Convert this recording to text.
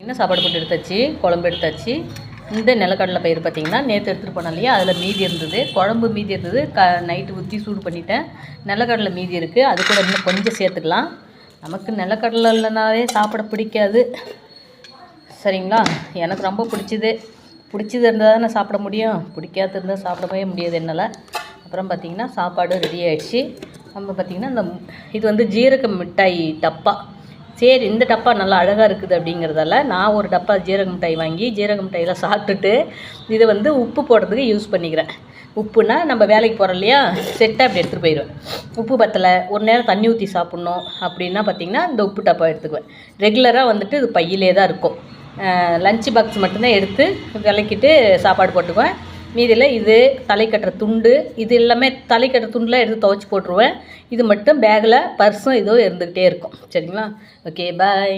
இன்னும் சாப்பாடு போட்டு எடுத்தாச்சு, குழம்பு எடுத்தாச்சு. இந்த நிலக்கடலை பயிர் பார்த்திங்கன்னா நேற்று எடுத்துகிட்டு போனோம் இல்லையா, அதில் மீதி இருந்தது, குழம்பு மீதி இருந்தது. நைட்டு ஊற்றி சூடு பண்ணிவிட்டேன். நிலக்கடலை மீதி இருக்குது, அது கூட இன்னும் கொஞ்சம் சேர்த்துக்கலாம். நமக்கு நிலக்கடலை இல்லைனாலே சாப்பிட பிடிக்காது, சரிங்களா? எனக்கு ரொம்ப பிடிச்சது இருந்தால் தானே சாப்பிட முடியும், பிடிக்காது இருந்தால் சாப்பிடவே முடியாது என்னால். அப்புறம் பார்த்திங்கன்னா சாப்பாடு ரெடி ஆகிடுச்சு. நம்ம பார்த்திங்கன்னா இது வந்து ஜீரக மிட்டாய் டப்பா. சரி, இந்த டப்பா நல்லா அழகாக இருக்குது அப்படிங்கிறதால நான் ஒரு டப்பா ஜீரக மிட்டாய் வாங்கி ஜீரக மிட்டாயெல்லாம் சாப்பிட்டுட்டு இதை வந்து உப்பு போடுறதுக்கு யூஸ் பண்ணிக்கிறேன். உப்புனா நம்ம வேலைக்கு போகிறோம் இல்லையா, செட்டாக அப்படி எடுத்துகிட்டு போயிடுவேன். உப்பு பத்தலை, ஒரு நேரம் தண்ணி ஊற்றி சாப்பிட்ணும் அப்படின்னா பார்த்திங்கன்னா இந்த உப்பு டப்பா எடுத்துக்குவேன். ரெகுலராக வந்துட்டு இது பையிலே தான் இருக்கும். லஞ்ச் பாக்ஸ் மட்டும்தான் எடுத்து விளக்கிட்டு சாப்பாடு போட்டுக்குவேன். மீதியில் இது தலை கட்டுற துண்டு, இது எல்லாமே தலை கட்டுற துண்டுலாம் எடுத்து துவைச்சி போட்டுருவேன். இது மட்டும் பேக்கில் பர்ஸும் இதோ இருந்துக்கிட்டே இருக்கும், சரிங்களா? ஓகே, பாய்.